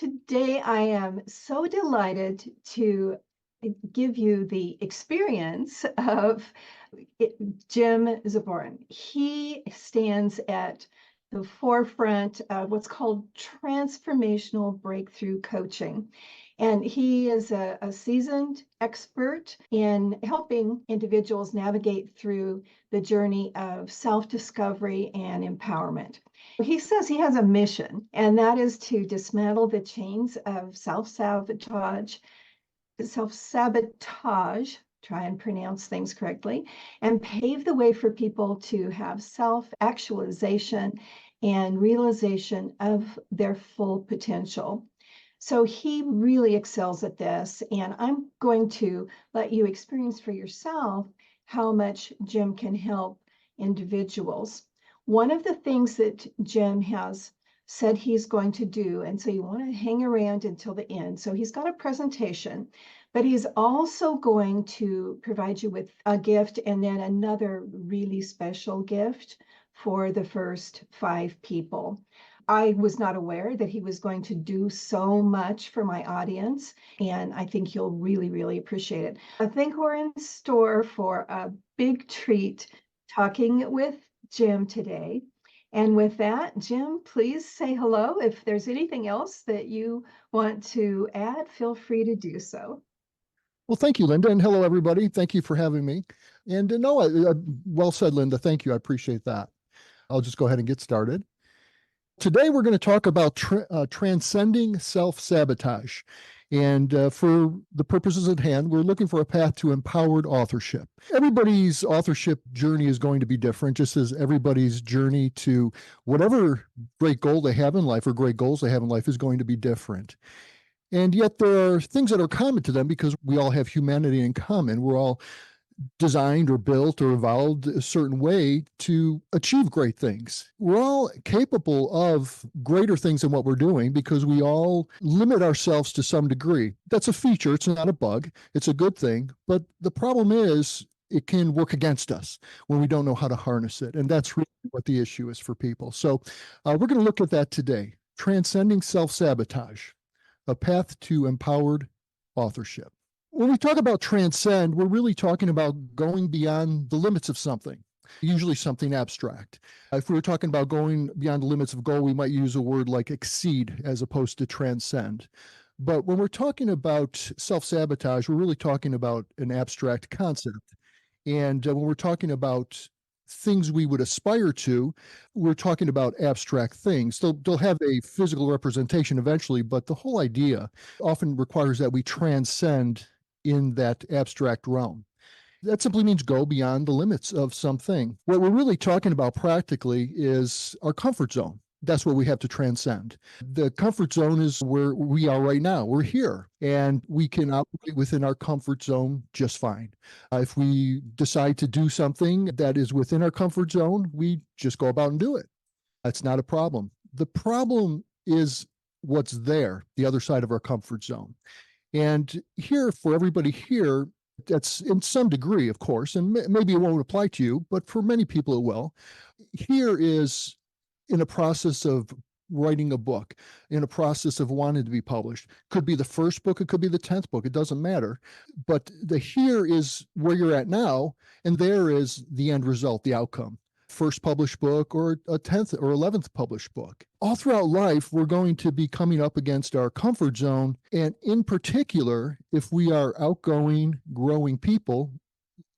Today, I am so delighted to give you the experience of Jim Zaborin. He stands at the forefront of what's called transformational breakthrough coaching. And he is a seasoned expert in helping individuals navigate through the journey of self-discovery and empowerment. He says he has a mission, and that is to dismantle the chains of self-sabotage, try and pronounce things correctly, and pave the way for people to have self-actualization and realization of their full potential. So he really excels at this, and I'm going to let you experience for yourself how much Jim can help individuals. One of the things that Jim has said he's going to do, and so you want to hang around until the end. So he's got a presentation, but he's also going to provide you with a gift and then another really special gift for the first 5 people. I was not aware that he was going to do so much for my audience, and I think you'll really, really appreciate it. I think we're in store for a big treat talking with Jim today. And with that, Jim, please say hello. If there's anything else that you want to add, feel free to do so. Well, thank you, Linda, and hello, everybody. Thank you for having me. And well said, Linda. Thank you. I appreciate that. I'll just go ahead and get started. Today, we're going to talk about transcending self-sabotage. And for the purposes at hand, we're looking for a path to empowered authorship. Everybody's authorship journey is going to be different, just as everybody's journey to whatever great goal they have in life or great goals they have in life is going to be different. And yet there are things that are common to them because we all have humanity in common. We're all designed or built or evolved a certain way to achieve great things. We're all capable of greater things than what we're doing because we all limit ourselves to some degree. That's a feature. It's not a bug. It's a good thing. But the problem is it can work against us when we don't know how to harness it. And that's really what the issue is for people. So we're going to look at that today. Transcending self-sabotage, a path to empowered authorship. When we talk about transcend, we're really talking about going beyond the limits of something, usually something abstract. If we were talking about going beyond the limits of goal, we might use a word like exceed as opposed to transcend. But when we're talking about self-sabotage, we're really talking about an abstract concept. And when we're talking about things we would aspire to, we're talking about abstract things. They'll have a physical representation eventually, but the whole idea often requires that we transcend in that abstract realm. That simply means go beyond the limits of something. What we're really talking about practically is our comfort zone. That's what we have to transcend. The comfort zone is where we are right now. We're here, and we can operate within our comfort zone just fine. If we decide to do something that is within our comfort zone, we just go about and do it. That's not a problem. The problem is what's there, the other side of our comfort zone. And here, for everybody here, that's in some degree, of course, and maybe it won't apply to you, but for many people it will. Here is in a process of writing a book, in a process of wanting to be published. Could be the first book, it could be the 10th book, it doesn't matter. But the here is where you're at now, and there is the end result, the outcome. First published book or a 10th or 11th published book. All throughout life, we're going to be coming up against our comfort zone. And in particular, if we are outgoing, growing people,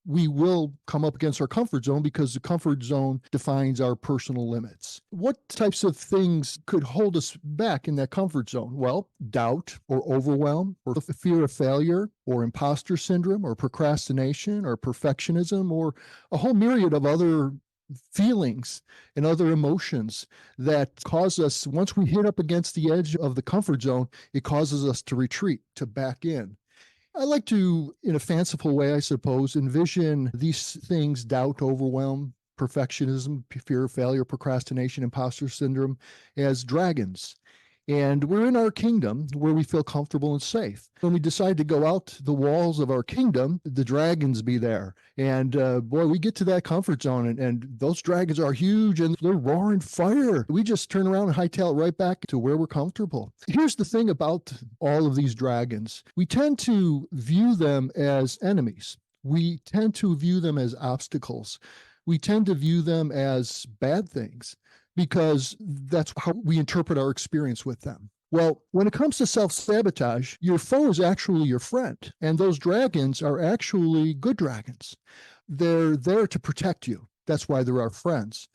we will come up against our comfort zone because the comfort zone defines our personal limits. What types of things could hold us back in that comfort zone? Well, doubt or overwhelm or fear of failure or imposter syndrome or procrastination or perfectionism or a whole myriad of other feelings and other emotions that cause us, once we hit up against the edge of the comfort zone, it causes us to retreat, to back in. I like to, in a fanciful way, I suppose, envision these things, doubt, overwhelm, perfectionism, fear of failure, procrastination, imposter syndrome, as dragons. And we're in our kingdom where we feel comfortable and safe. When we decide to go out the walls of our kingdom, the dragons be there. And boy, we get to that comfort zone, and those dragons are huge and they're roaring fire. We just turn around and hightail it right back to where we're comfortable. Here's the thing about all of these dragons. We tend to view them as enemies. We tend to view them as obstacles. We tend to view them as bad things, because that's how we interpret our experience with them. Well, when it comes to self-sabotage, your foe is actually your friend, and those dragons are actually good dragons. They're there to protect you. That's why they're our friends.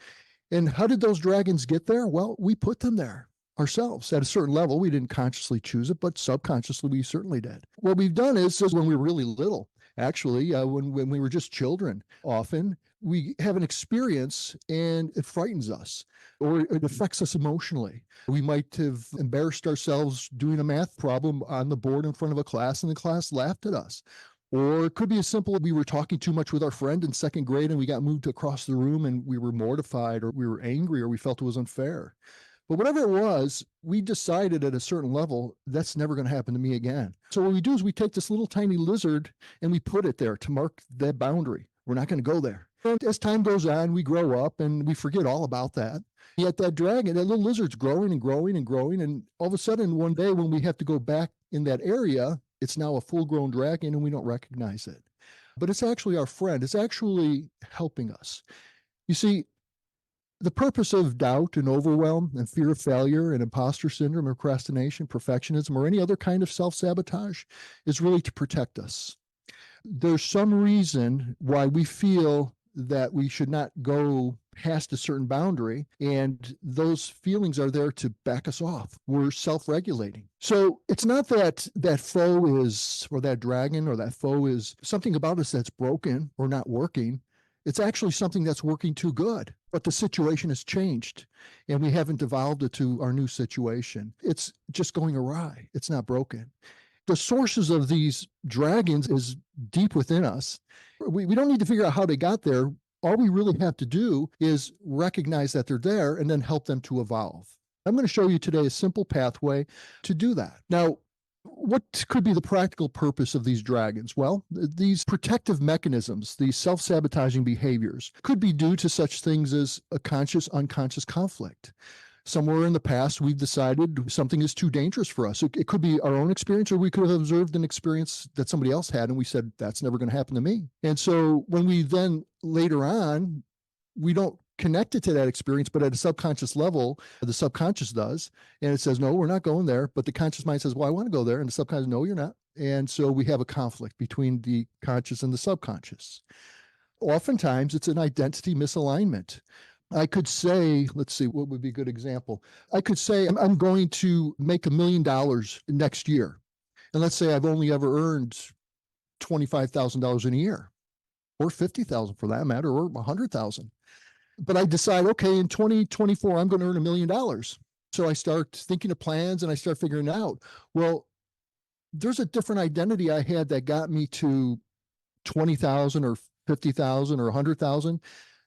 And how did those dragons get there? Well, we put them there ourselves at a certain level. We didn't consciously choose it, but subconsciously we certainly did. What we've done is when we were really little, actually, when we were just children, often we have an experience and it frightens us, or it affects us emotionally. We might have embarrassed ourselves doing a math problem on the board in front of a class, and the class laughed at us. Or it could be as simple as we were talking too much with our friend in second grade and we got moved across the room and we were mortified, or we were angry, or we felt it was unfair. But whatever it was, we decided at a certain level, that's never going to happen to me again. So what we do is we take this little tiny lizard and we put it there to mark that boundary. We're not going to go there. And as time goes on, we grow up and we forget all about that. Yet that dragon, that little lizard's growing and growing and growing. And all of a sudden, one day when we have to go back in that area, it's now a full-grown dragon and we don't recognize it. But it's actually our friend. It's actually helping us. You see, the purpose of doubt and overwhelm and fear of failure and imposter syndrome or procrastination, perfectionism, or any other kind of self-sabotage is really to protect us. There's some reason why we feel that we should not go past a certain boundary, and those feelings are there to back us off. We're self-regulating. So it's not that that foe is, or that dragon or that foe is something about us that's broken or not working. It's actually something that's working too good, but the situation has changed and we haven't evolved it to our new situation. It's just going awry. It's not broken. The sources of these dragons is deep within us. We don't need to figure out how they got there. All we really have to do is recognize that they're there and then help them to evolve. I'm going to show you today a simple pathway to do that. Now, what could be the practical purpose of these dragons? Well, these protective mechanisms, these self-sabotaging behaviors, could be due to such things as a conscious-unconscious conflict. Somewhere in the past, we've decided something is too dangerous for us. It could be our own experience, or we could have observed an experience that somebody else had, and we said, that's never going to happen to me. And so when we then later on, we don't connect it to that experience, but at a subconscious level, the subconscious does, and it says, no, we're not going there. But the conscious mind says, well, I want to go there. And the subconscious, no, you're not. And so we have a conflict between the conscious and the subconscious. Oftentimes, it's an identity misalignment. I could say, let's see, what would be a good example? I could say, I'm going to make $1 million next year. And let's say I've only ever earned $25,000 in a year, or $50,000 for that matter, or $100,000. But I decide, okay, in 2024, I'm going to earn $1 million. So I start thinking of plans and I start figuring out, well, there's a different identity I had that got me to 20,000 or 50,000 or 100,000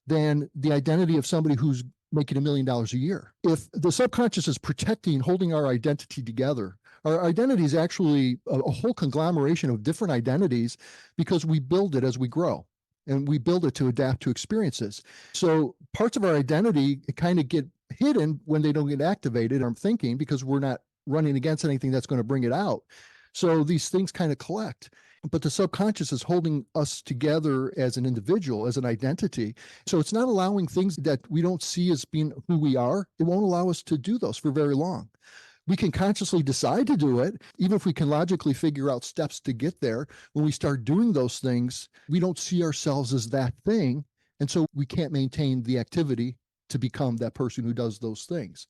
than the identity of somebody who's making $1 million a year. If the subconscious is protecting, holding our identity together, our identity is actually a whole conglomeration of different identities because we build it as we grow. And we build it to adapt to experiences. So parts of our identity kind of get hidden when they don't get activated, I'm thinking, because we're not running against anything that's going to bring it out. So these things kind of collect. But the subconscious is holding us together as an individual, as an identity. So it's not allowing things that we don't see as being who we are. It won't allow us to do those for very long. We can consciously decide to do it, even if we can logically figure out steps to get there. When we start doing those things, we don't see ourselves as that thing. And so we can't maintain the activity to become that person who does those things.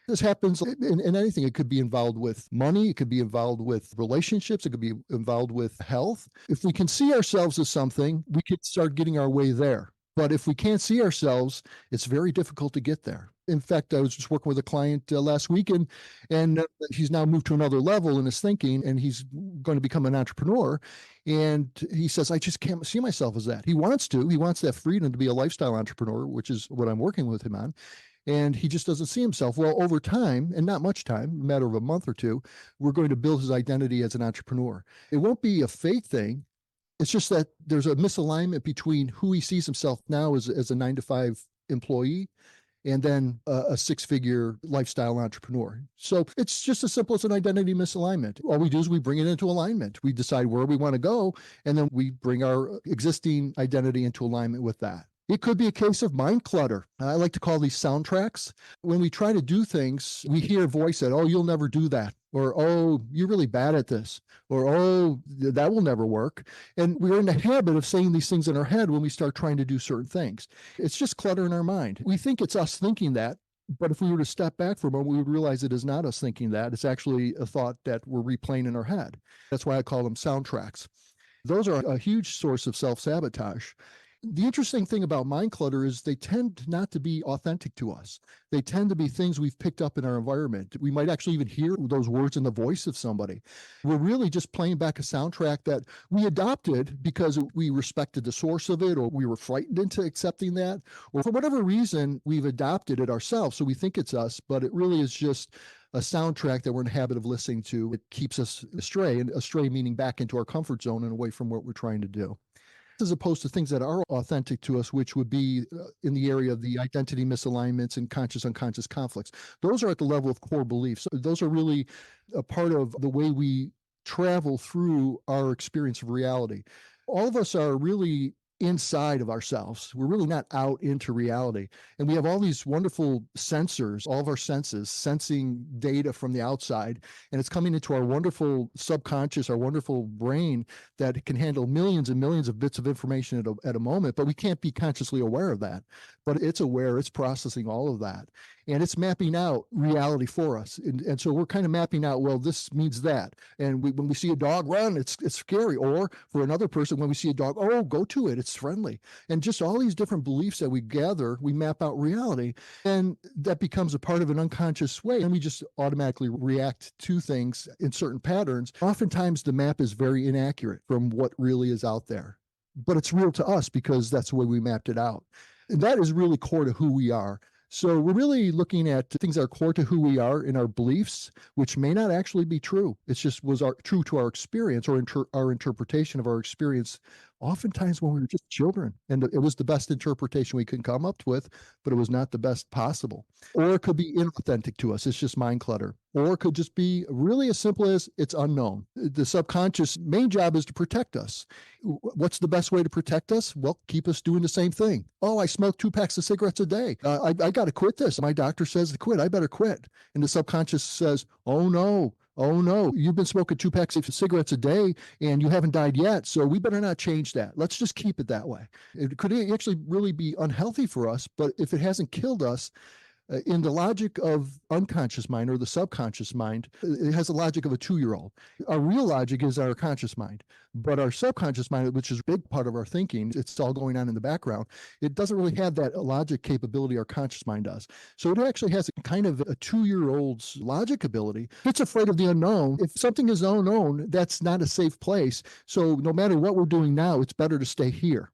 This happens in anything. It could be involved with money. It could be involved with relationships. It could be involved with health. If we can see ourselves as something, we could start getting our way there. But if we can't see ourselves, it's very difficult to get there. In fact, I was just working with a client last week, and he's now moved to another level in his thinking, and he's going to become an entrepreneur. And he says, I just can't see myself as that. He wants that freedom to be a lifestyle entrepreneur, which is what I'm working with him on. and he just doesn't see himself. Well, over time, and not much time, a matter of a month or two, we're going to build his identity as an entrepreneur. It won't be a fake thing. It's just that there's a misalignment between who he sees himself now as a 9 to 5 employee and then a six-figure lifestyle entrepreneur. So it's just as simple as an identity misalignment. All we do is we bring it into alignment. We decide where we want to go, and then we bring our existing identity into alignment with that. It could be a case of mind clutter. I like to call these soundtracks. When we try to do things, we hear a voice that, oh, you'll never do that. Or, oh, you're really bad at this. Or, oh, that will never work. And we're in the habit of saying these things in our head when we start trying to do certain things. It's just clutter in our mind. We think it's us thinking that. But if we were to step back for a moment, we would realize it is not us thinking that. It's actually a thought that we're replaying in our head. That's why I call them soundtracks. Those are a huge source of self-sabotage. The interesting thing about mind clutter is they tend not to be authentic to us. They tend to be things we've picked up in our environment. We might actually even hear those words in the voice of somebody. We're really just playing back a soundtrack that we adopted because we respected the source of it, or we were frightened into accepting that, or for whatever reason, we've adopted it ourselves. So we think it's us, but it really is just a soundtrack that we're in the habit of listening to. It keeps us astray, and astray meaning back into our comfort zone and away from what we're trying to do, as opposed to things that are authentic to us, which would be in the area of the identity misalignments and conscious unconscious conflicts. Those are at the level of core beliefs. Those are really a part of the way we travel through our experience of reality. All of us are really inside of ourselves. We're really not out into reality. And we have all these wonderful sensors, all of our senses, sensing data from the outside, and it's coming into our wonderful subconscious, our wonderful brain that can handle millions and millions of bits of information at a moment, but we can't be consciously aware of that. But it's aware, it's processing all of that, and it's mapping out reality for us. And so we're kind of mapping out, well, this means that. And when we see a dog run, it's scary. Or for another person, when we see a dog, oh, go to it, it's friendly. And just all these different beliefs that we gather, we map out reality, and that becomes a part of an unconscious way. And we just automatically react to things in certain patterns. Oftentimes the map is very inaccurate from what really is out there, but it's real to us because that's the way we mapped it out. And that is really core to who we are. So we're really looking at things that are core to who we are in our beliefs, which may not actually be true. It's just true to our experience, or our interpretation of our experience, oftentimes when we were just children. And it was the best interpretation we could come up with, but it was not the best possible. Or it could be inauthentic to us. It's just mind clutter. Or it could just be really as simple as it's unknown. The subconscious main job is to protect us. What's the best way to protect us? Well, keep us doing the same thing. Oh, I smoke 2 packs of cigarettes a day. I got to quit this. My doctor says to quit. I better quit. And the subconscious says, oh no, you've been smoking 2 packs of cigarettes a day and you haven't died yet. So we better not change that. Let's just keep it that way. It could actually really be unhealthy for us, but if it hasn't killed us, in the logic of unconscious mind or the subconscious mind, it has the logic of a 2-year-old. Our real logic is our conscious mind, but our subconscious mind, which is a big part of our thinking, it's all going on in the background. It doesn't really have that logic capability our conscious mind does. So it actually has a kind of a 2-year-old's logic ability. It's afraid of the unknown. If something is unknown, that's not a safe place. So no matter what we're doing now, it's better to stay here.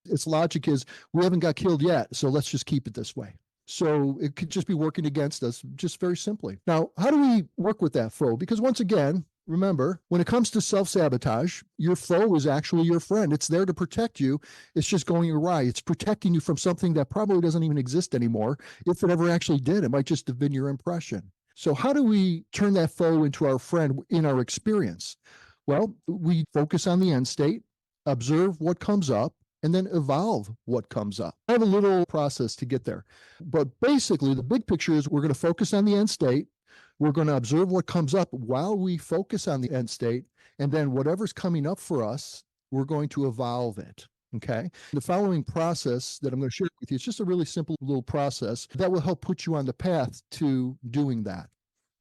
Its logic is, we haven't got killed yet, so let's just keep it this way. So it could just be working against us, just very simply. Now, how do we work with that foe? Because once again, remember, when it comes to self-sabotage, your foe is actually your friend. It's there to protect you. It's just going awry. It's protecting you from something that probably doesn't even exist anymore. If it ever actually did, it might just have been your impression. So how do we turn that foe into our friend in our experience? Well, we focus on the end state, observe what comes up, and then evolve what comes up. I have a little process to get there. But basically, the big picture is we're going to focus on the end state. We're going to observe what comes up while we focus on the end state. And then whatever's coming up for us, we're going to evolve it. Okay. The following process that I'm going to share with you is just a really simple little process that will help put you on the path to doing that.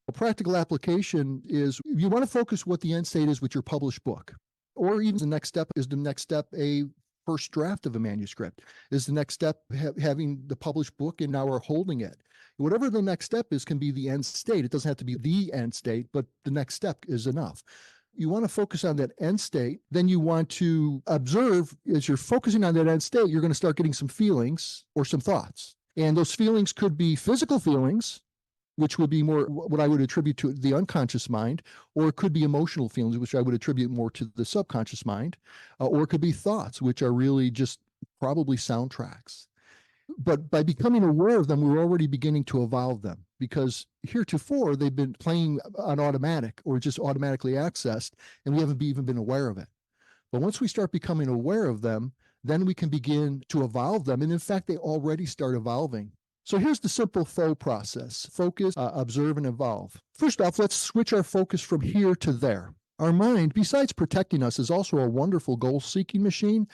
A practical application is you want to focus what the end state is with your published book. Or even the next step a first draft of a manuscript? Is the next step having the published book and now we're holding it? Whatever the next step is can be the end state. It doesn't have to be the end state, but the next step is enough. You want to focus on that end state. Then you want to observe, as you're focusing on that end state, you're going to start getting some feelings or some thoughts. And those feelings could be physical feelings, which would be more what I would attribute to the unconscious mind, or it could be emotional feelings, which I would attribute more to the subconscious mind, or it could be thoughts, which are really just probably soundtracks. But by becoming aware of them, we're already beginning to evolve them, because heretofore they've been playing on automatic or just automatically accessed, and we haven't even been aware of it. But once we start becoming aware of them, then we can begin to evolve them. And in fact, they already start evolving. So here's the simple flow process: focus, observe, and evolve. First off, let's switch our focus from here to there. Our mind, besides protecting us, is also a wonderful goal-seeking machine,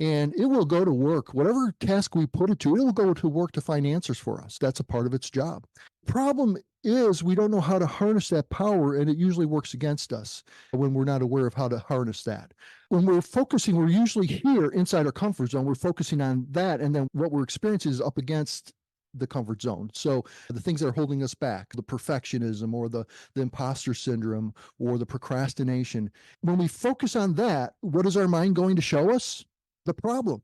and it will go to work. Whatever task we put it to, it will go to work to find answers for us. That's a part of its job. Problem is, we don't know how to harness that power, and it usually works against us when we're not aware of how to harness that. When we're focusing, we're usually here inside our comfort zone. We're focusing on that, and then what we're experiencing is up against the comfort zone. So the things that are holding us back, the perfectionism or the imposter syndrome or the procrastination, when we focus on that, what is our mind going to show us? The problem.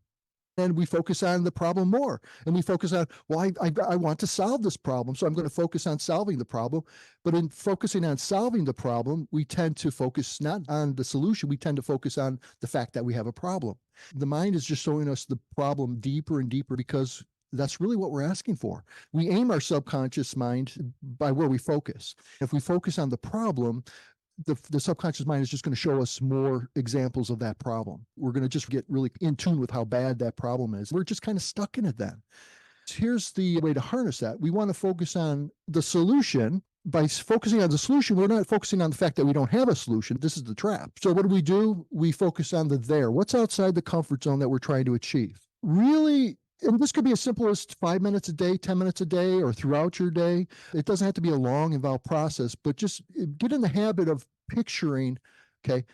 And we focus on the problem more. And we focus on, well, I want to solve this problem, so I'm going to focus on solving the problem. But in focusing on solving the problem, we tend to focus not on the solution, we tend to focus on the fact that we have a problem. The mind is just showing us the problem deeper and deeper, because that's really what we're asking for. We aim our subconscious mind by where we focus. If we focus on the problem, the subconscious mind is just going to show us more examples of that problem. We're going to just get really in tune with how bad that problem is. We're just kind of stuck in it then. Here's the way to harness that. We want to focus on the solution. By focusing on the solution, we're not focusing on the fact that we don't have a solution. This is the trap. So what do? We focus on the there. What's outside the comfort zone that we're trying to achieve? Really, and this could be as simple as 5 minutes a day, 10 minutes a day, or throughout your day. It doesn't have to be a long, involved process, but just get in the habit of picturing, okay,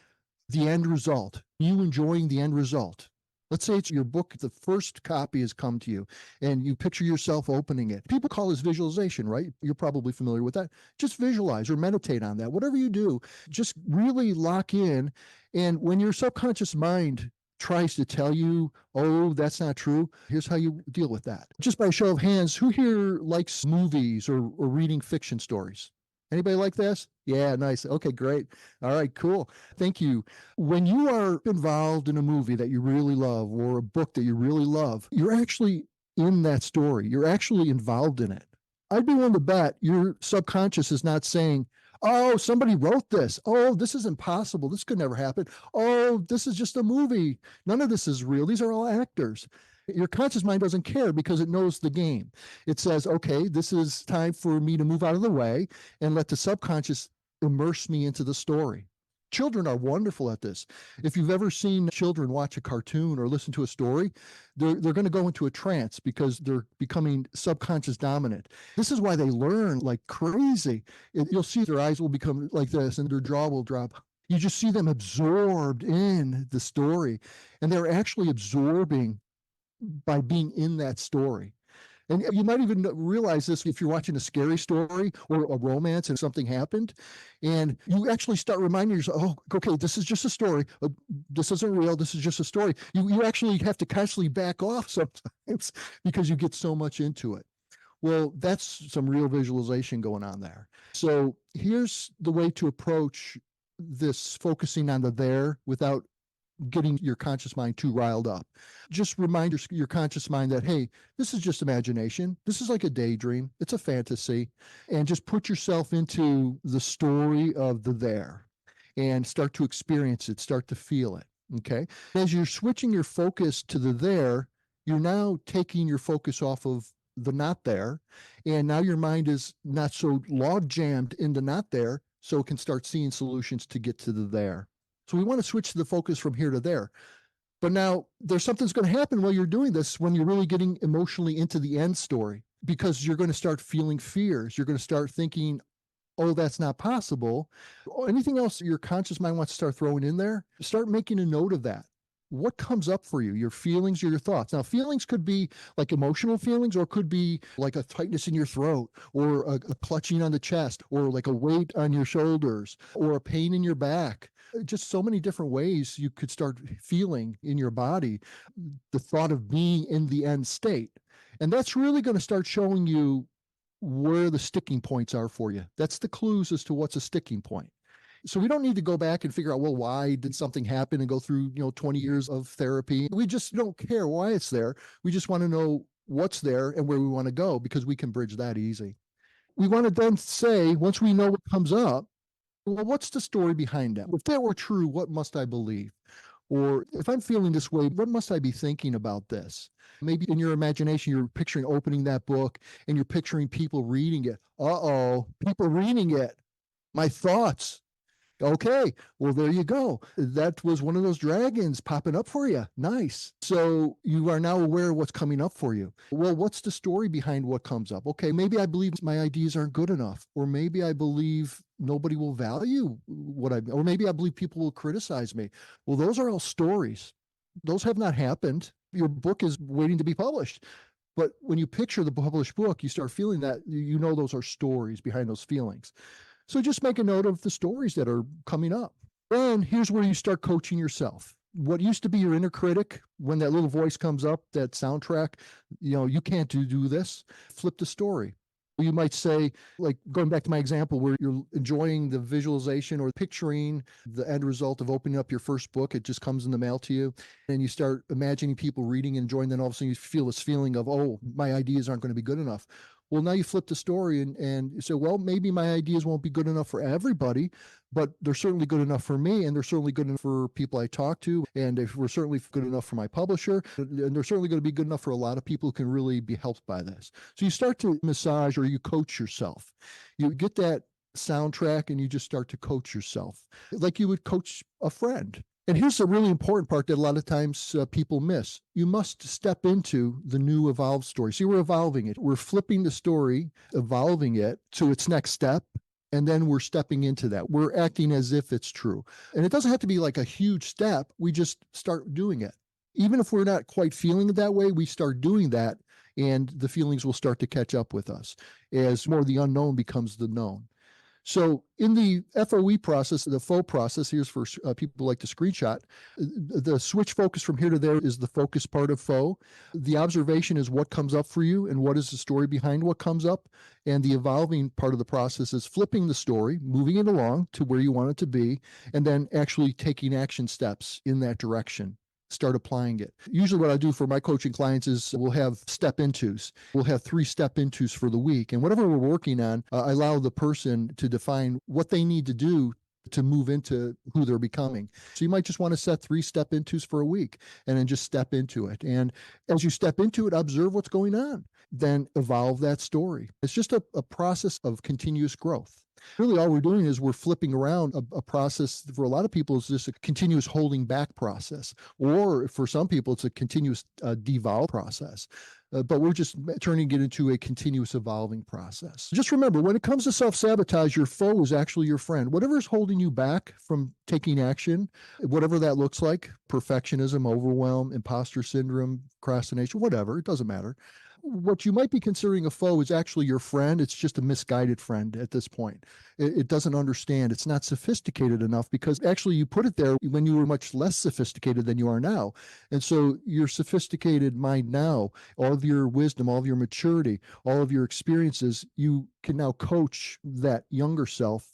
the end result, you enjoying the end result. Let's say it's your book, the first copy has come to you, and you picture yourself opening it. People call this visualization, right? You're probably familiar with that. Just visualize or meditate on that. Whatever you do, just really lock in. And when your subconscious mind tries to tell you, oh, that's not true, here's how you deal with that. Just by a show of hands, who here likes movies or reading fiction stories? Anybody like this? Yeah, nice. Okay, great. All right, cool. Thank you. When you are involved in a movie that you really love or a book that you really love, you're actually in that story. You're actually involved in it. I'd be willing to bet your subconscious is not saying, oh, somebody wrote this. Oh, this is impossible. This could never happen. Oh, this is just a movie. None of this is real. These are all actors. Your conscious mind doesn't care because it knows the game. It says, okay, this is time for me to move out of the way and let the subconscious immerse me into the story. Children are wonderful at this. If you've ever seen children watch a cartoon or listen to a story, they're going to go into a trance because they're becoming subconscious dominant. This is why they learn like crazy. You'll see their eyes will become like this and their jaw will drop. You just see them absorbed in the story, and they're actually absorbing by being in that story. And you might even realize this if you're watching a scary story or a romance and something happened, and you actually start reminding yourself, oh, okay, this is just a story. This isn't real. This is just a story. You actually have to constantly back off sometimes because you get so much into it. Well, that's some real visualization going on there. So here's the way to approach this focusing on the there without getting your conscious mind too riled up. Just remind your conscious mind that, hey, this is just imagination. This is like a daydream. It's a fantasy. And just put yourself into the story of the there and start to experience it, start to feel it. Okay. As you're switching your focus to the there, you're now taking your focus off of the not there. And now your mind is not so log jammed into not there, so it can start seeing solutions to get to the there. So we want to switch the focus from here to there. But now there's something's going to happen while you're doing this when you're really getting emotionally into the end story, because you're going to start feeling fears. You're going to start thinking, oh, that's not possible. Anything else your conscious mind wants to start throwing in there, start making a note of that. What comes up for you, your feelings or your thoughts? Now, feelings could be like emotional feelings, or could be like a tightness in your throat, or a clutching on the chest, or like a weight on your shoulders, or a pain in your back. Just so many different ways you could start feeling in your body the thought of being in the end state. And that's really going to start showing you where the sticking points are for you. That's the clues as to what's a sticking point. So we don't need to go back and figure out, well, why did something happen and go through, 20 years of therapy. We just don't care why it's there. We just want to know what's there and where we want to go, because we can bridge that easy. We want to then say, once we know what comes up, well, what's the story behind that? If that were true, what must I believe? Or if I'm feeling this way, what must I be thinking about this? Maybe in your imagination, you're picturing opening that book and you're picturing people reading it. Uh-oh, people reading it. My thoughts. Okay, well, there you go. That was one of those dragons popping up for you. Nice. So you are now aware of what's coming up for you. Well, what's the story behind what comes up? Okay, maybe I believe my ideas aren't good enough, or maybe I believe nobody will value or maybe I believe people will criticize me. Well, those are all stories. Those have not happened. Your book is waiting to be published. But when you picture the published book, you start feeling that, those are stories behind those feelings. So just make a note of the stories that are coming up. Then here's where you start coaching yourself. What used to be your inner critic, when that little voice comes up, that soundtrack, you can't do this, flip the story. You might say, like going back to my example where you're enjoying the visualization or picturing the end result of opening up your first book, it just comes in the mail to you, and you start imagining people reading and enjoying, then all of a sudden you feel this feeling of, oh, my ideas aren't going to be good enough. Well, now you flip the story and you say, well, maybe my ideas won't be good enough for everybody, but they're certainly good enough for me, and they're certainly good enough for people I talk to, and if we're certainly good enough for my publisher, and they're certainly going to be good enough for a lot of people who can really be helped by this. So you start to massage, or you coach yourself. You get that soundtrack and you just start to coach yourself like you would coach a friend. And here's the really important part that a lot of times people miss. You must step into the new evolved story. See, we're evolving it. We're flipping the story, evolving it to its next step, and then we're stepping into that. We're acting as if it's true. And it doesn't have to be like a huge step. We just start doing it. Even if we're not quite feeling it that way, we start doing that, and the feelings will start to catch up with us as more of the unknown becomes the known. So in the FOE process, the FO process, here's for people who like to screenshot, the switch focus from here to there is the focus part of FO. The observation is what comes up for you and what is the story behind what comes up. And the evolving part of the process is flipping the story, moving it along to where you want it to be, and then actually taking action steps in that direction. Start applying it. Usually what I do for my coaching clients is we'll have step intos. We'll have 3 step intos for the week. And whatever we're working on, I allow the person to define what they need to do to move into who they're becoming. So you might just want to set 3 step intos for a week and then just step into it. And as you step into it, observe what's going on. Then evolve that story. It's just a process of continuous growth. Really, all we're doing is we're flipping around a process. For a lot of people, it's just a continuous holding back process. Or for some people, it's a continuous devolve process. But we're just turning it into a continuous evolving process. Just remember, when it comes to self-sabotage, your foe is actually your friend. Whatever is holding you back from taking action, whatever that looks like, perfectionism, overwhelm, imposter syndrome, procrastination, whatever, it doesn't matter. What you might be considering a foe is actually your friend. It's just a misguided friend at this point. It doesn't understand. It's not sophisticated enough, because actually you put it there when you were much less sophisticated than you are now. And so your sophisticated mind now, all of your wisdom, all of your maturity, all of your experiences, you can now coach that younger self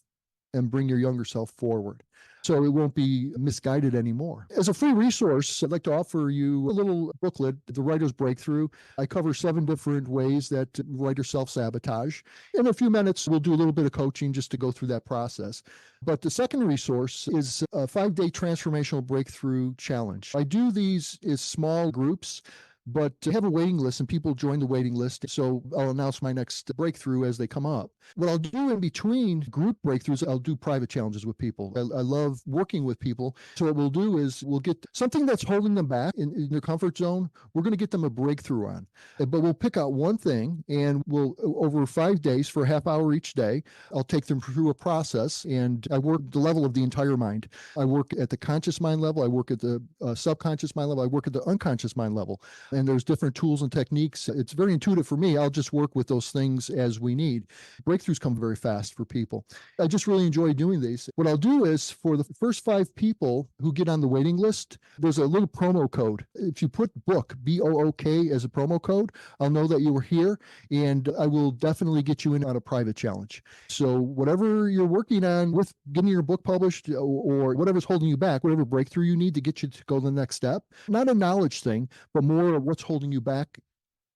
and bring your younger self forward. So it won't be misguided anymore. As a free resource, I'd like to offer you a little booklet, The Writer's Breakthrough. I cover 7 different ways that writers self-sabotage. In a few minutes, we'll do a little bit of coaching just to go through that process. But the second resource is a 5-day transformational breakthrough challenge. I do these as small groups, but I have a waiting list and people join the waiting list. So I'll announce my next breakthrough as they come up. What I'll do in between group breakthroughs, I'll do private challenges with people. I love working with people. So what we'll do is we'll get something that's holding them back in their comfort zone. We're going to get them a breakthrough on, but we'll pick out one thing, and we'll, over 5 days for a half hour each day, I'll take them through a process, and I work the level of the entire mind. I work at the conscious mind level. I work at the subconscious mind level. I work at the unconscious mind level. and there's different tools and techniques. It's very intuitive for me. I'll just work with those things as we need. Breakthroughs come very fast for people. I just really enjoy doing these. What I'll do is for the first 5 people who get on the waiting list, there's a little promo code. If you put book, BOOK, as a promo code, I'll know that you were here, and I will definitely get you in on a private challenge. So whatever you're working on with getting your book published, or whatever's holding you back, whatever breakthrough you need to get you to go to the next step, not a knowledge thing, but more of what's holding you back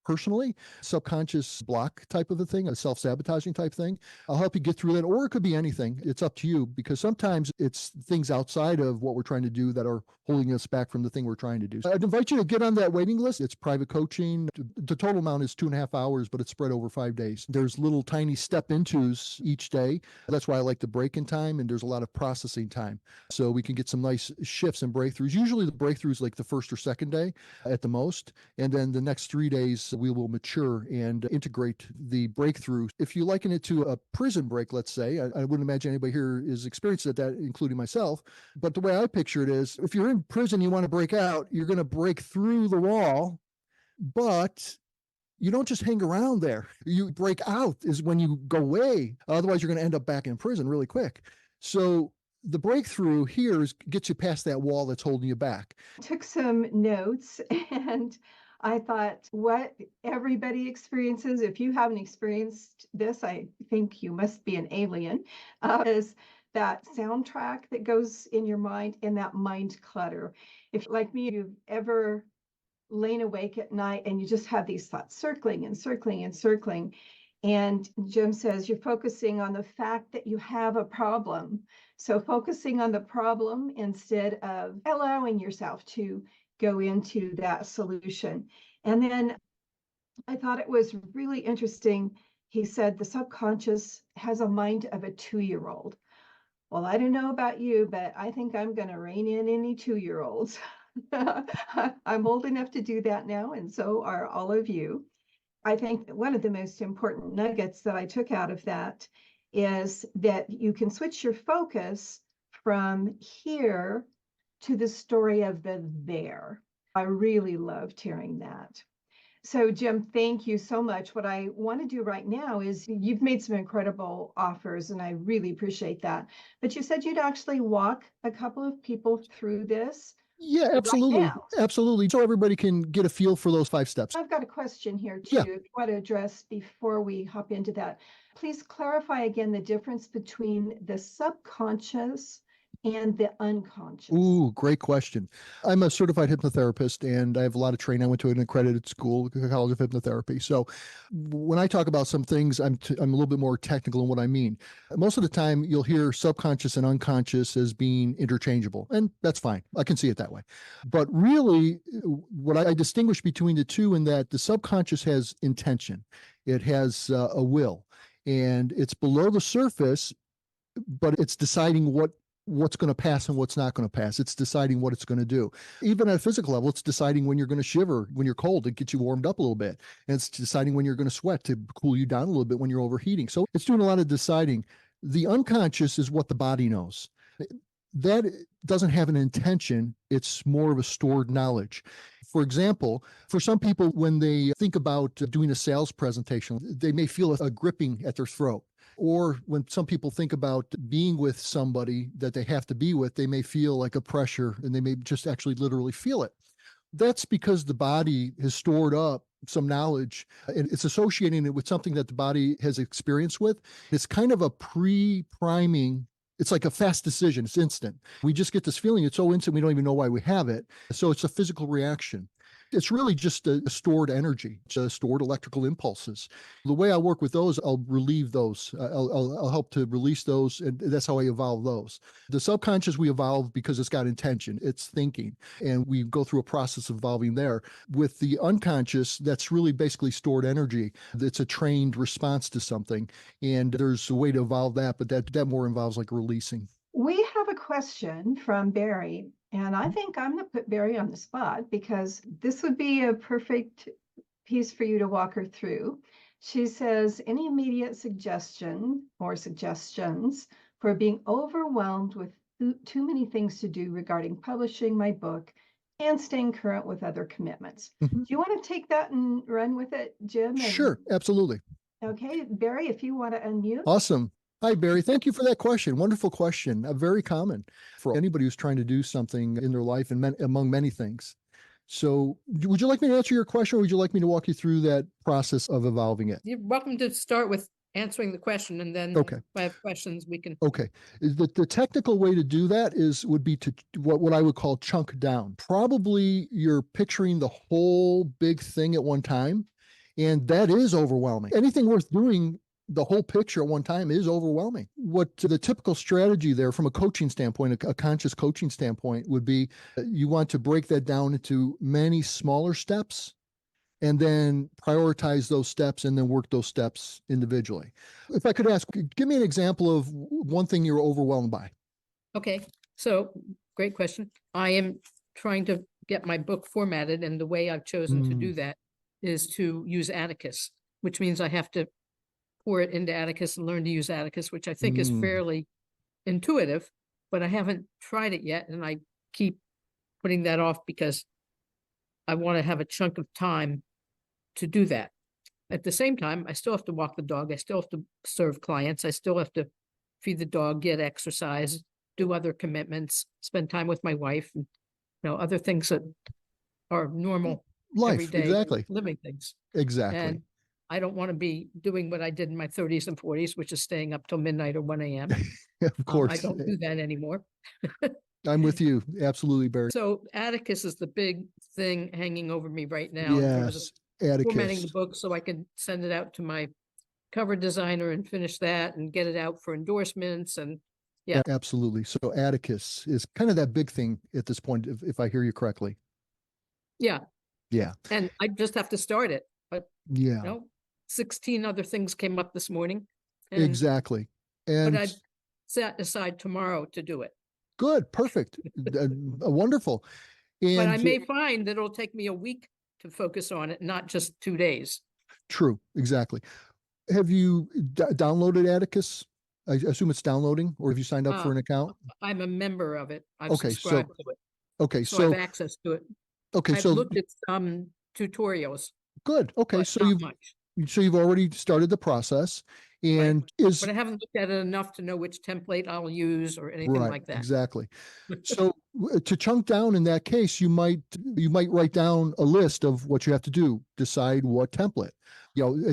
personally, subconscious block type of a thing, a self-sabotaging type thing. I'll help you get through that, or it could be anything. It's up to you, because sometimes it's things outside of what we're trying to do that are holding us back from the thing we're trying to do. So I'd invite you to get on that waiting list. It's private coaching. The total amount is 2.5 hours, but it's spread over 5 days. There's little tiny step intos each day. That's why I like the break in time, and there's a lot of processing time. So we can get some nice shifts and breakthroughs. Usually the breakthroughs like the first or second day at the most, and then the next 3 days we will mature and integrate the breakthrough. If you liken it to a prison break, let's say, I wouldn't imagine anybody here is experienced at that, including myself. But the way I picture it is, if you're in prison, you want to break out, you're going to break through the wall, but you don't just hang around there. You break out is when you go away. Otherwise, you're going to end up back in prison really quick. So the breakthrough here gets you past that wall that's holding you back. Took some notes, and I thought what everybody experiences, if you haven't experienced this, I think you must be an alien, is that soundtrack that goes in your mind and that mind clutter. If, like me, you've ever lain awake at night and you just have these thoughts circling and circling and circling. And Jim says you're focusing on the fact that you have a problem. So focusing on the problem instead of allowing yourself to go into that solution. And then I thought it was really interesting. He said the subconscious has a mind of a 2-year-old. Well, I don't know about you, but I think I'm going to rein in any 2-year-olds. I'm old enough to do that now, and so are all of you. I think one of the most important nuggets that I took out of that is that you can switch your focus from here to the story of the there. I really loved hearing that. So, Jim, thank you so much. What I want to do right now is you've made some incredible offers, and I really appreciate that. But you said you'd actually walk a couple of people through this. Yeah, Right absolutely. now. Absolutely. So everybody can get a feel for those 5 steps. I've got a question here too, Yeah. if you want to address before we hop into that. Please clarify again the difference between the subconscious and the unconscious. Ooh, great question. I'm a certified hypnotherapist, and I have a lot of training. I went to an accredited school, College of Hypnotherapy. So when I talk about some things, I'm a little bit more technical in what I mean. Most of the time, you'll hear subconscious and unconscious as being interchangeable, and that's fine. I can see it that way. But really, what I distinguish between the two in that the subconscious has intention. It has a will, and it's below the surface, but it's deciding what's going to pass and what's not going to pass. It's deciding what it's going to do. Even at a physical level, it's deciding when you're going to shiver, when you're cold, to get you warmed up a little bit. And it's deciding when you're going to sweat to cool you down a little bit when you're overheating. So it's doing a lot of deciding. The unconscious is what the body knows. That doesn't have an intention. It's more of a stored knowledge. For example, for some people, when they think about doing a sales presentation, they may feel a gripping at their throat. Or when some people think about being with somebody that they have to be with, they may feel like a pressure, and they may just actually literally feel it. That's because the body has stored up some knowledge, and it's associating it with something that the body has experience with. It's kind of a pre-priming. It's like a fast decision. It's instant. We just get this feeling. It's so instant, we don't even know why we have it. So it's a physical reaction. It's really just a stored energy, just stored electrical impulses. The way I work with those, I'll relieve those. I'll help to release those, and that's how I evolve those. The subconscious we evolve because it's got intention, it's thinking, and we go through a process of evolving there. With the unconscious, that's really basically stored energy. It's a trained response to something, and there's a way to evolve that, but that more involves like releasing. We have a question from Barry, and I think I'm going to put Barry on the spot because this would be a perfect piece for you to walk her through. She says, any immediate suggestion or suggestions for being overwhelmed with too many things to do regarding publishing my book and staying current with other commitments. Mhm. Do you want to take that and run with it, Jim? Sure, absolutely. Okay, Barry, if you want to unmute. Awesome. Hi, Barry. Thank you for that question. Wonderful question. Very common for anybody who's trying to do something in their life and among many things. So, would you like me to answer your question, or would you like me to walk you through that process of evolving it? You're welcome to start with answering the question, and then Okay. if I have questions, we can. Okay. The technical way to do that would be to what I would call chunk down. Probably you're picturing the whole big thing at one time, and that is overwhelming. Anything worth doing, the whole picture at one time, is overwhelming. What the typical strategy there from a coaching standpoint, a conscious coaching standpoint, would be you want to break that down into many smaller steps and then prioritize those steps and then work those steps individually. If I could ask, give me an example of one thing you're overwhelmed by. Okay, so great question. I am trying to get my book formatted, and the way I've chosen to do that is to use Atticus, which means I have to pour it into Atticus and learn to use Atticus, which I think is fairly intuitive, but I haven't tried it yet, and I keep putting that off because I want to have a chunk of time to do that. At the same time, I still have to walk the dog. I still have to serve clients. I still have to feed the dog, get exercise, do other commitments, spend time with my wife, and other things that are normal Life, everyday exactly. living things. Exactly. And I don't want to be doing what I did in my 30s and 40s, which is staying up till midnight or 1 a.m. Of course. I don't do that anymore. I'm with you. Absolutely, Barry. So Atticus is the big thing hanging over me right now in terms of Yes, formatting the Atticus. book so I can send it out to my cover designer and finish that and get it out for endorsements. And yeah. Absolutely. So Atticus is kind of that big thing at this point, if I hear you correctly. Yeah. Yeah. And I just have to start it. But Yeah. 16 other things came up this morning. And, Exactly. but And I set aside tomorrow to do it. good, perfect, wonderful. But I And may find that it'll take me a week to focus on it, not just 2 days. true, exactly. Have you downloaded Atticus? I assume it's downloading, or have you signed up for an account? I'm a member of it. I've Okay, subscribed to it. Okay, So I have access to it. okay, I've so looked at some tutorials, good. Okay, but so not much. you've already started the process, and But I haven't looked at it enough to know which template I'll use or anything right, like that. exactly. So to chunk down in that case, you might write down a list of what you have to do, decide what template.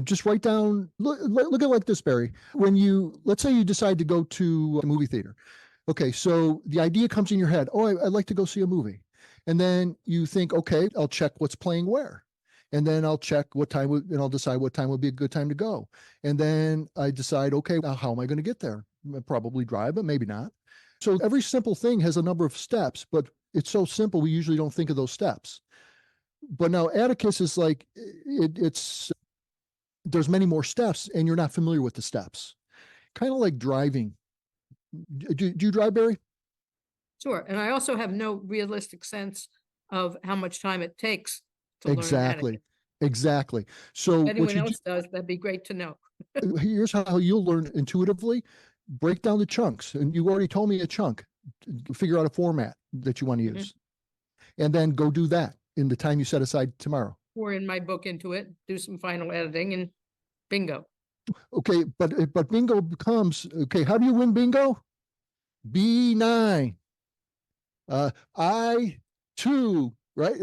Just write down, look at it like this, Barry. When let's say you decide to go to a movie theater. Okay, so the idea comes in your head, oh, I'd like to go see a movie. And then you think, okay, I'll check what's playing where. And then I'll check what time, and I'll decide what time would be a good time to go. And then I decide, okay, now how am I going to get there? I'll probably drive, but maybe not. So every simple thing has a number of steps, but it's so simple, we usually don't think of those steps. But now Atticus is like, there's many more steps and you're not familiar with the steps. Kind of like driving. Do you drive, Barry? Sure. And I also have no realistic sense of how much time it takes to learn Exactly. Atticus. Exactly. So If anyone else does, that'd be great to know. here's how you'll learn intuitively. Break down the chunks. And you already told me a chunk. Figure out a format that you want to use. And then go do that in the time you set aside tomorrow. Pour in my book into it, do some final editing, and bingo. Okay, but bingo becomes, okay, how do you win bingo? B9. I2, right?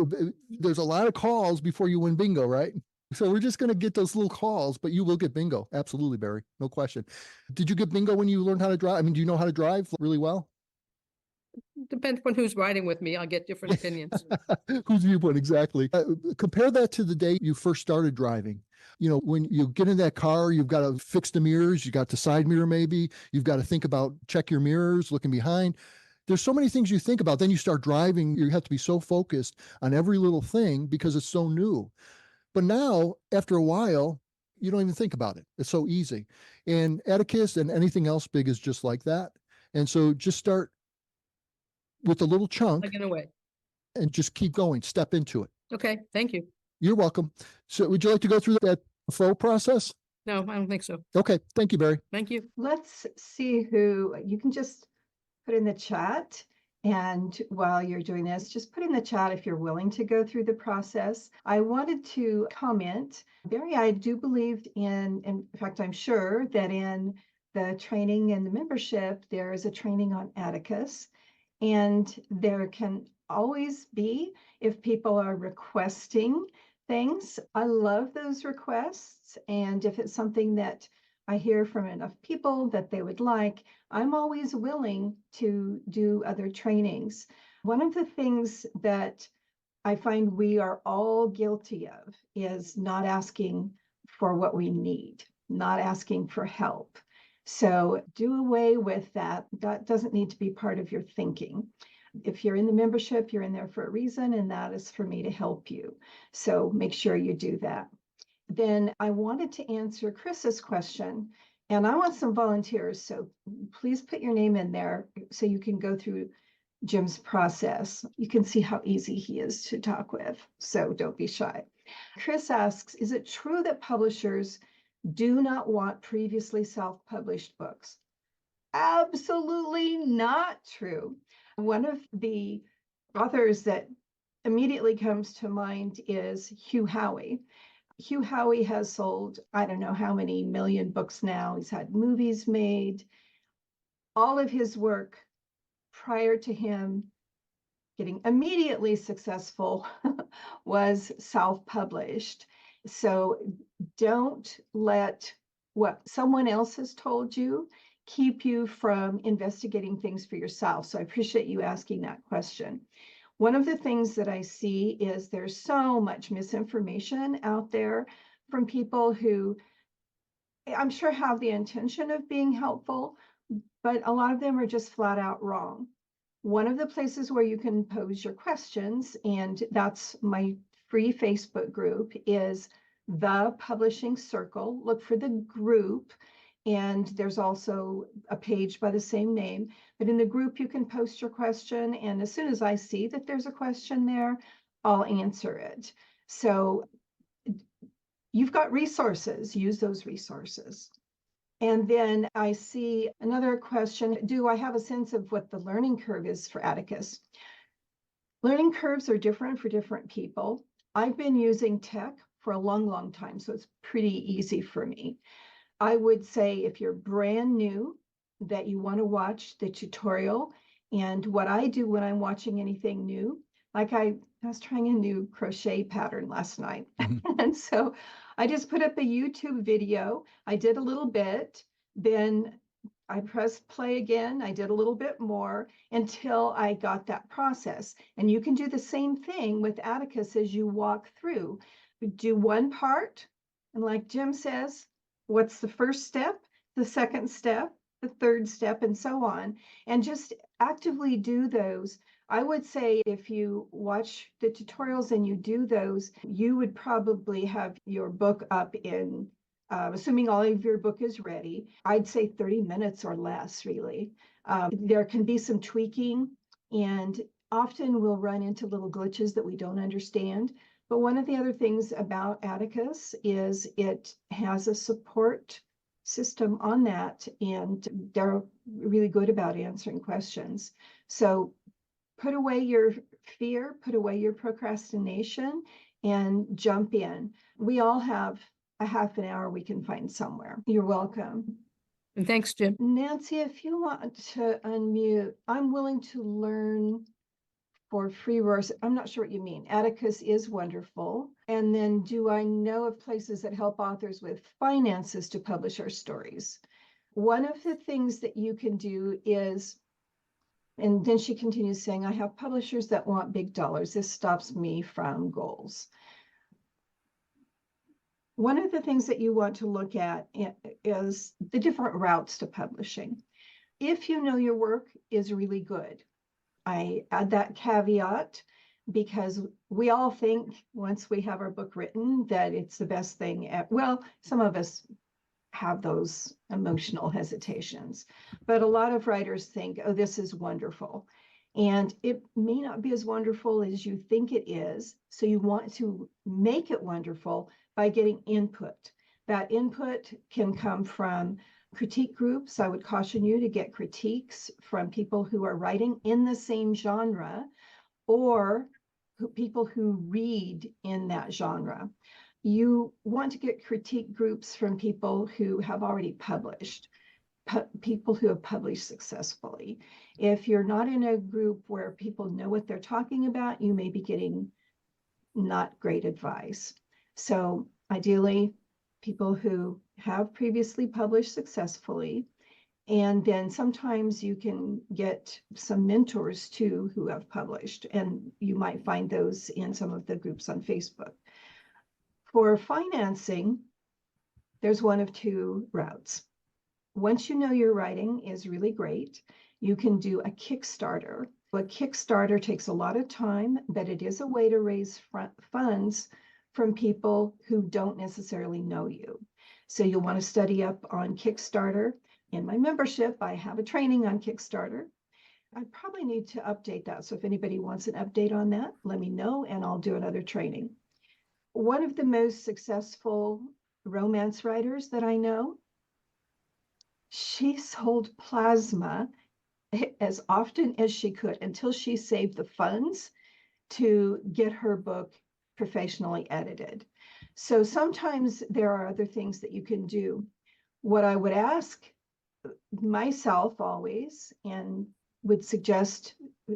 There's a lot of calls before you win bingo, right? So we're just going to get those little calls, but you will get bingo. Absolutely, Barry. No question. Did you get bingo when you learned how to drive? I mean, do you know how to drive really well? Depends on who's riding with me. I'll get different opinions. Whose viewpoint, exactly. Compare that to the day you first started driving. When you get in that car, you've got to fix the mirrors. You got the side mirror, maybe. You've got to think about check your mirrors, looking behind. There's so many things you think about. Then you start driving. You have to be so focused on every little thing because it's so new. But now, after a while, you don't even think about it. It's so easy. And Atticus and anything else big is just like that. And so just start with a little chunk and just keep going, step into it. Okay, thank you. You're welcome. So would you like to go through that flow process? No, I don't think so. Okay, thank you, Barry. Thank you. Let's see who, you can just put in the chat And while you're doing this, just put in the chat if you're willing to go through the process. I wanted to comment, Barry, I do believe in fact, I'm sure that in the training and the membership, there is a training on Atticus. And there can always be, if people are requesting things, I love those requests. And if it's something that I hear from enough people that they would like, I'm always willing to do other trainings. One of the things that I find we are all guilty of is not asking for what we need, not asking for help. So do away with that. That doesn't need to be part of your thinking. If you're in the membership, you're in there for a reason, and that is for me to help you. So make sure you do that. Then I wanted to answer Chris's question, and I want some volunteers. So please put your name in there so you can go through Jim's process. You can see how easy he is to talk with, so don't be shy. Chris asks, is it true that publishers do not want previously self-published books? Absolutely not true. One of the authors that immediately comes to mind is Hugh Howey. Hugh Howey has sold, I don't know how many million books now. He's had movies made. All of his work prior to him getting immediately successful was self-published. So don't let what someone else has told you keep you from investigating things for yourself. So I appreciate you asking that question. One of the things that I see is there's so much misinformation out there from people who I'm sure have the intention of being helpful, but a lot of them are just flat out wrong. One of the places where you can pose your questions, and that's my free Facebook group, is The Publishing Circle. Look for the group, and there's also a page by the same name. But in the group, you can post your question, and as soon as I see that there's a question there, I'll answer it. So you've got resources, use those resources. And then I see another question. Do I have a sense of what the learning curve is for Atticus? Learning curves are different for different people. I've been using tech for a long, long time, so it's pretty easy for me. I would say if you're brand new, that you want to watch the tutorial. And what I do when I'm watching anything new, like I was trying a new crochet pattern last night. And so I just put up a YouTube video. I did a little bit, then I pressed play again. I did a little bit more until I got that process. And you can do the same thing with Atticus as you walk through. Do one part, and like Jim says, what's the first step, the second step, the third step, and so on, and just actively do those. I would say if you watch the tutorials and you do those, you would probably have your book up in, assuming all of your book is ready, I'd say 30 minutes or less, really. There can be some tweaking, and often we'll run into little glitches that we don't understand. But one of the other things about Atticus is it has a support system on that, and they're really good about answering questions. So put away your fear, put away your procrastination, and jump in. We all have a half an hour we can find somewhere. You're welcome. And thanks, Jim. Nancy, if you want to unmute, I'm willing to learn for free resources. I'm not sure what you mean. Atticus is wonderful. And then do I know of places that help authors with finances to publish our stories? One of the things that you can do is, and then she continues saying, I have publishers that want big dollars. This stops me from goals. One of the things that you want to look at is the different routes to publishing. If you know your work is really good, I add that caveat because we all think once we have our book written that it's the best thing. Well, some of us have those emotional hesitations, but a lot of writers think, oh, this is wonderful. And it may not be as wonderful as you think it is. So you want to make it wonderful by getting input. That input can come from critique groups. I would caution you to get critiques from people who are writing in the same genre or people who read in that genre. You want to get critique groups from people who have already published, people who have published successfully. If you're not in a group where people know what they're talking about, you may be getting not great advice. So ideally, people who have previously published successfully, and then sometimes you can get some mentors too who have published, and you might find those in some of the groups on Facebook. For financing, there's one of two routes. Once you know your writing is really great, you can do a Kickstarter. A Kickstarter takes a lot of time, but it is a way to raise funds from people who don't necessarily know you. So you'll want to study up on Kickstarter. In my membership, I have a training on Kickstarter. I probably need to update that. So if anybody wants an update on that, let me know and I'll do another training. One of the most successful romance writers that I know, she sold plasma as often as she could until she saved the funds to get her book professionally edited. So sometimes there are other things that you can do. What I would ask myself always, and would suggest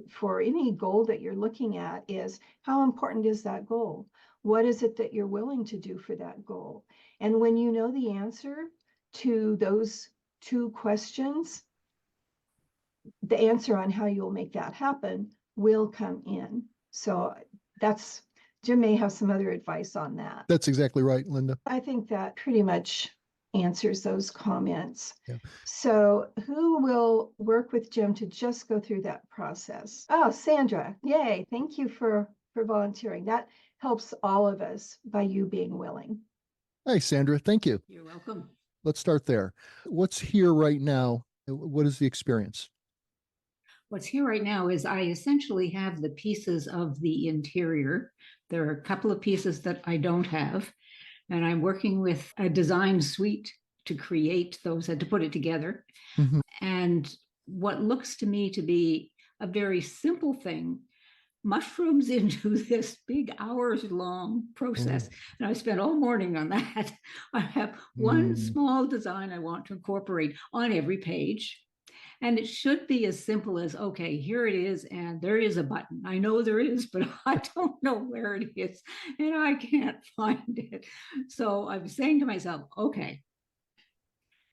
for any goal that you're looking at, is how important is that goal? What is it that you're willing to do for that goal? And when you know the answer to those two questions, the answer on how you'll make that happen will come in. So that's, Jim may have some other advice on that. That's exactly right, Linda. I think that pretty much answers those comments. Yeah. So who will work with Jim to just go through that process? Oh, Sandra, yay. Thank you for volunteering. That helps all of us by you being willing. Hi, Sandra. Thank you. You're welcome. Let's start there. What's here right now? What is the experience? What's here right now is I essentially have the pieces of the interior. There are a couple of pieces that I don't have, and I'm working with a design suite to create those and to put it together. Mm-hmm. And what looks to me to be a very simple thing mushrooms into this big hours-long process. And I spent all morning on that. I have one small design I want to incorporate on every page. And it should be as simple as, okay, here it is, and there is a button. I know there is, but I don't know where it is, and I can't find it. So I'm saying to myself, okay,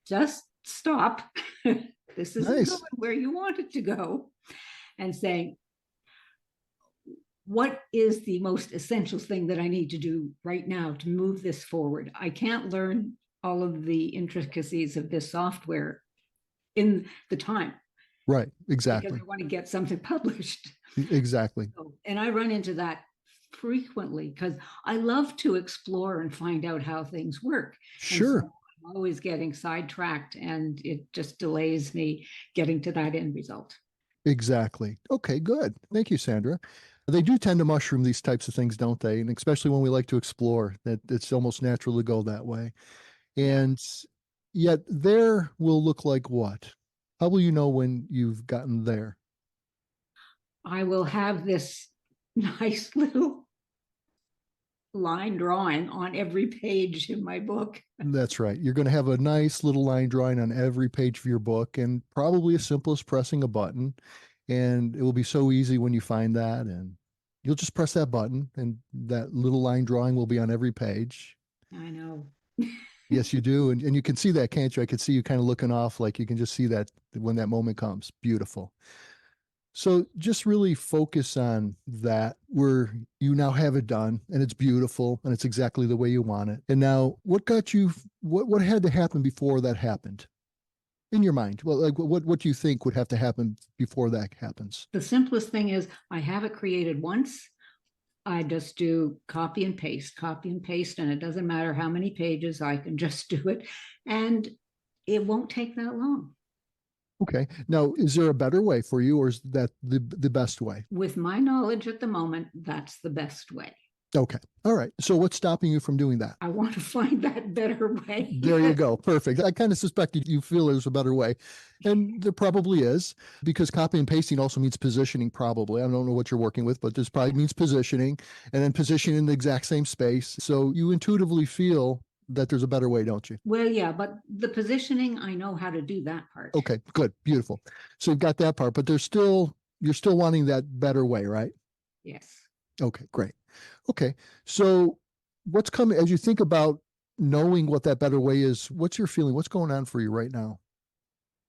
just stop. This isn't Nice. going where you want it to go. And saying, what is the most essential thing that I need to do right now to move this forward? I can't learn all of the intricacies of this software in the time. Right, exactly. Because I want to get something published. Exactly. And I run into that frequently because I love to explore and find out how things work. Sure. So I'm always getting sidetracked and it just delays me getting to that end result. Exactly. Okay, good. Thank you, Sandra. They do tend to mushroom these types of things, don't they? And especially when we like to explore, that it's almost natural to go that way. And yet there will look like what? How will you know when you've gotten there? I will have this nice little line drawing on every page in my book. That's right. You're going to have a nice little line drawing on every page of your book, and probably as simple as pressing a button. And it will be so easy when you find that, and you'll just press that button and that little line drawing will be on every page. I know. Yes, you do. And you can see that, can't you? I could see you kind of looking off, like you can just see that when that moment comes. Beautiful. So just really focus on that, where you now have it done and it's beautiful and it's exactly the way you want it. And now what had to happen before that happened in your mind? Well, like what do you think would have to happen before that happens? The simplest thing is I have it created once. I just do copy and paste, and it doesn't matter how many pages, I can just do it. And it won't take that long. Okay. Now, is there a better way for you, or is that the best way? With my knowledge at the moment, that's the best way. Okay. All right. So what's stopping you from doing that? I want to find that better way. There you go. Perfect. I kind of suspected you feel there's a better way. And there probably is, because copy and pasting also means positioning, probably. I don't know what you're working with, but this probably means positioning, and then positioning in the exact same space. So you intuitively feel that there's a better way, don't you? Well, yeah, but the positioning, I know how to do that part. Okay, good. Beautiful. So you've got that part, but you're still wanting that better way, right? Yes. Okay, great. Okay. So what's coming as you think about knowing what that better way is? What's your feeling? What's going on for you right now?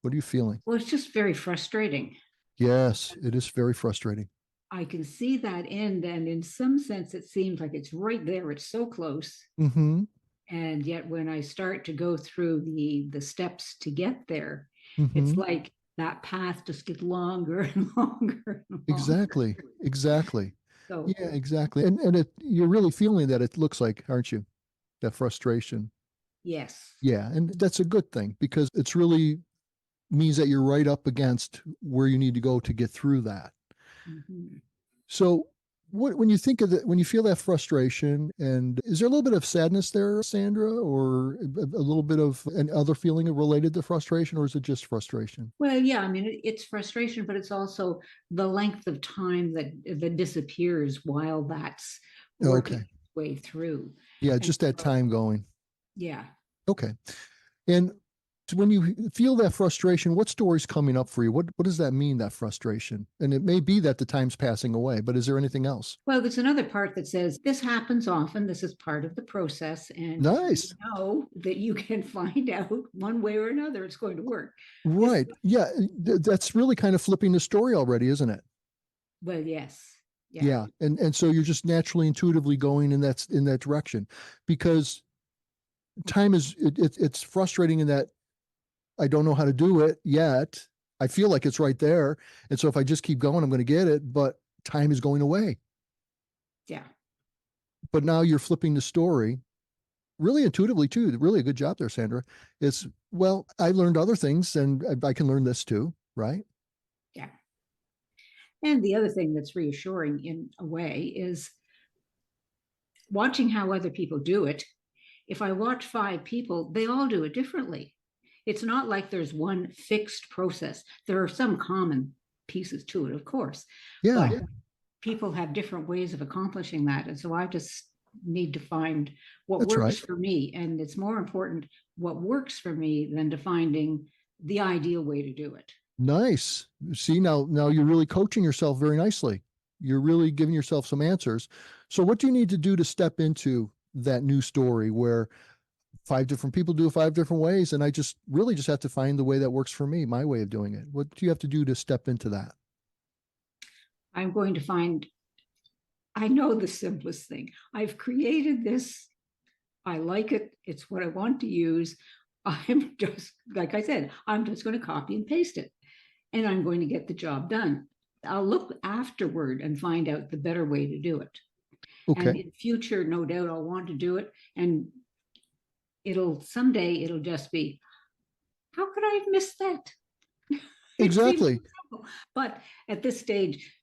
What are you feeling? Well, it's just very frustrating. Yes, it is very frustrating. I can see that end, and in some sense, it seems like it's right there. It's so close. Mm-hmm. And yet, when I start to go through the steps to get there, Mm-hmm. it's like that path just gets longer and longer and longer. Exactly. Exactly. So Yeah, exactly. And you're really feeling that, it looks like, aren't you? That frustration. yes. Yeah, and that's a good thing, because it's really means that you're right up against where you need to go to get through that. Mhm. So when you think of that, when you feel that frustration, and is there a little bit of sadness there, Sandra, or a little bit of an other feeling related to frustration, or is it just frustration? Well, yeah, I mean, it's frustration, but it's also the length of time that disappears while that's working Okay. its way through. Yeah, And just that so, time going. yeah. Okay. And when you feel that frustration, what story's coming up for you? What does that mean, that frustration? And it may be that the time's passing away, but is there anything else? Well, there's another part that says this happens often. This is part of the process. And Nice. you know that you can find out one way or another it's going to work. Right. Yeah. That's really kind of flipping the story already, isn't it? Well, yes. Yeah. And so you're just naturally, intuitively going in that direction, because time is, it's frustrating in that I don't know how to do it yet. I feel like it's right there. And so if I just keep going, I'm going to get it, but time is going away. Yeah. But now you're flipping the story really intuitively too. Really a good job there, Sandra. It's, well, I learned other things, and I can learn this too, right? Yeah. And the other thing that's reassuring in a way is watching how other people do it. If I watch 5 people, they all do it differently. It's not like there's one fixed process. There are some common pieces to it, of course, Yeah. but people have different ways of accomplishing that. And so I just need to find what That's works right. for me. And it's more important what works for me than to finding the ideal way to do it. Nice. See, now you're really coaching yourself very nicely. You're really giving yourself some answers. So what do you need to do to step into that new story where 5 different people do it 5 different ways, and I just really just have to find the way that works for me, my way of doing it? What do you have to do to step into that? I'm going to find, I know the simplest thing. I've created this. I like it. It's what I want to use. I'm just, like I said, I'm just going to copy and paste it, and I'm going to get the job done. I'll look afterward and find out the better way to do it. And Okay. in future, no doubt I'll want to do it. And someday it'll just be, how could I have missed that? Exactly. But at this stage,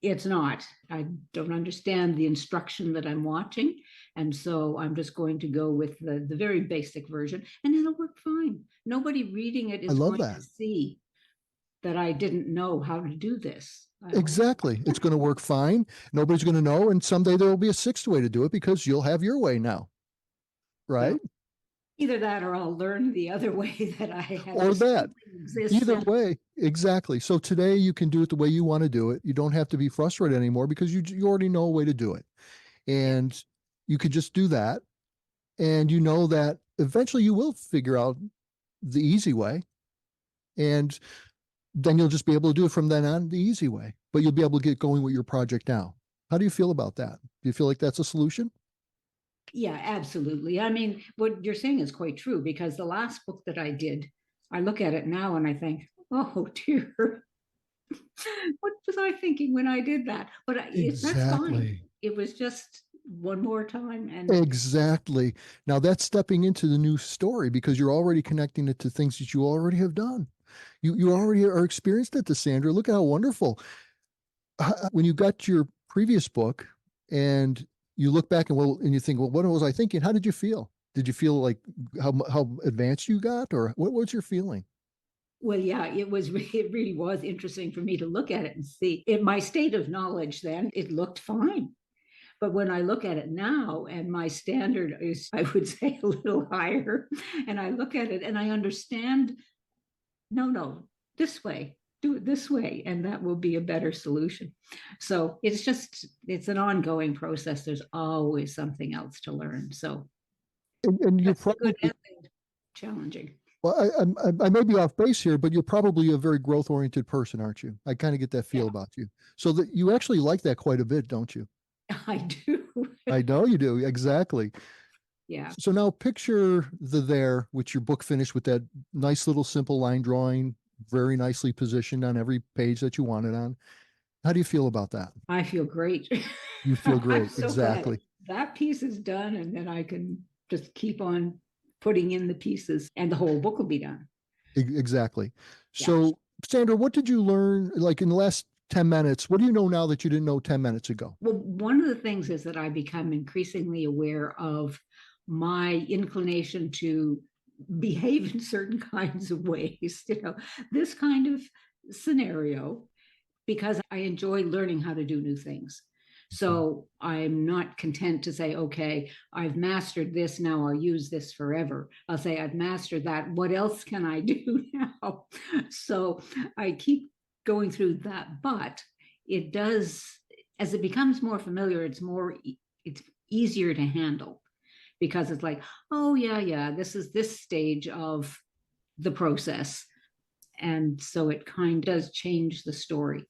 it's not. I don't understand the instruction that I'm watching. And so I'm just going to go with the very basic version, and it'll work fine. Nobody reading it I is love going that. to see that I didn't know how to do this. Exactly. It's going to work fine. Nobody's going to know. And someday there will be a 6th way to do it, because you'll have your way now. Right? Well, either that or I'll learn the other way that I have. Or that. Exists. Either way. Exactly. So today you can do it the way you want to do it. You don't have to be frustrated anymore, because you already know a way to do it. And you could just do that. And you know that eventually you will figure out the easy way. And then you'll just be able to do it from then on the easy way. But you'll be able to get going with your project now. How do you feel about that? Do you feel like that's a solution? Yeah, absolutely. I mean, what you're saying is quite true, because the last book that I did, I look at it now and I think, oh dear, what was I thinking when I did that? But that's fine. Exactly. It was just one more time. And Exactly. Now that's stepping into the new story, because you're already connecting it to things that you already have done. You already are experienced it, Sandra. Look at how wonderful. When you got your previous book and you look back and you think, well, what was I thinking? How did you feel? Did you feel like how advanced you got, or what was your feeling? Well, yeah, it really was interesting for me to look at it and see. In my state of knowledge then, it looked fine. But when I look at it now, and my standard is, I would say, a little higher, and I look at it and I understand, no, this way, do it this way, and that will be a better solution. So it's an ongoing process. There's always something else to learn. So And you're that's the good probably, and the challenging. well, I may be off base here, but you're probably a very growth-oriented person, aren't you? I kind of get that feel Yeah. about you. So that you actually like that quite a bit, don't you? I do. I know you do. Exactly. Yeah. So now picture there, with your book finished with that nice little simple line drawing, very nicely positioned on every page that you want it on. How do you feel about that? I feel great. You feel I'm great. so Exactly. glad that piece is done, and then I can just keep on putting in the pieces, and the whole book will be done. Exactly. Yeah. So, Sandra, what did you learn like in the last 10 minutes? What do you know now that you didn't know 10 minutes ago? Well, one of the things is that I become increasingly aware of my inclination to behave in certain kinds of ways, this kind of scenario, because I enjoy learning how to do new things. So I'm not content to say, okay, I've mastered this, now I'll use this forever. I'll say, I've mastered that. What else can I do now? So I keep going through that, but it does, as it becomes more familiar, it's easier to handle, because it's like, oh yeah, this is this stage of the process. And so it kind of does change the story.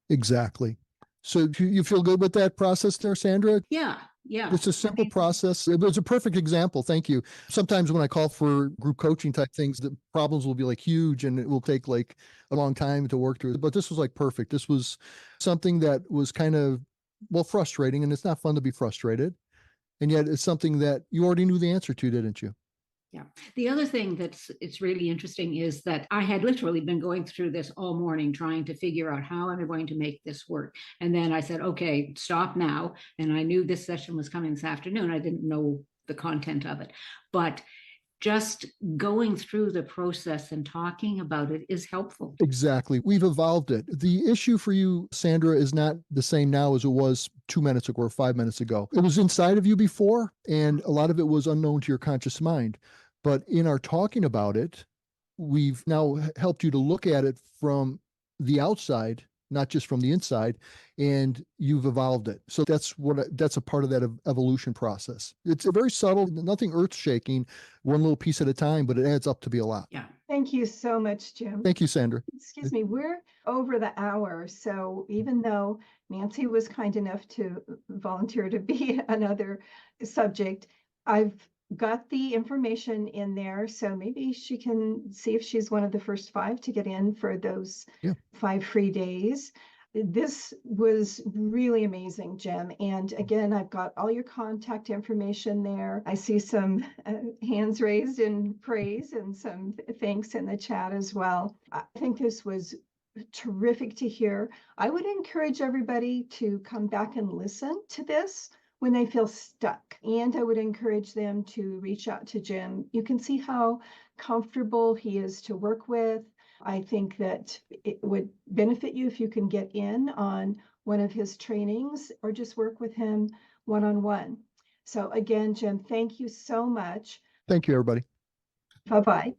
Exactly. So you feel good with that process there, Sandra? Yeah. It's a simple process. It was a perfect example. Thank you. Sometimes when I call for group coaching type things, the problems will be like huge and it will take like a long time to work through. But this was like perfect. This was something that was kind of, well, frustrating, and it's not fun to be frustrated. And yet it's something that you already knew the answer to, didn't you? Yeah. The other thing it's really interesting is that I had literally been going through this all morning trying to figure out how am I going to make this work. And then I said, okay, stop now. And I knew this session was coming this afternoon. I didn't know the content of it, but just going through the process and talking about it is helpful. Exactly. We've evolved it. The issue for you, Sandra, is not the same now as it was 2 minutes ago or 5 minutes ago. It was inside of you before, and a lot of it was unknown to your conscious mind. But in our talking about it, we've now helped you to look at it from the outside, not just from the inside, and you've evolved it. So that's a part of that evolution process. It's a very subtle, nothing earth shaking, one little piece at a time, but it adds up to be a lot. Yeah. Thank you so much, Jim. Thank you, Sandra. Excuse me, we're over the hour. So even though Nancy was kind enough to volunteer to be another subject, I've got the information in there. So maybe she can see if she's one of the first 5 to get in for those 5 free days. This was really amazing, Jim. And again, I've got all your contact information there. I see some hands raised in praise and some thanks in the chat as well. I think this was terrific to hear. I would encourage everybody to come back and listen to this when they feel stuck. And I would encourage them to reach out to Jim. You can see how comfortable he is to work with. I think that it would benefit you if you can get in on one of his trainings or just work with him one-on-one. So again, Jim, thank you so much. Thank you, everybody. Bye-bye.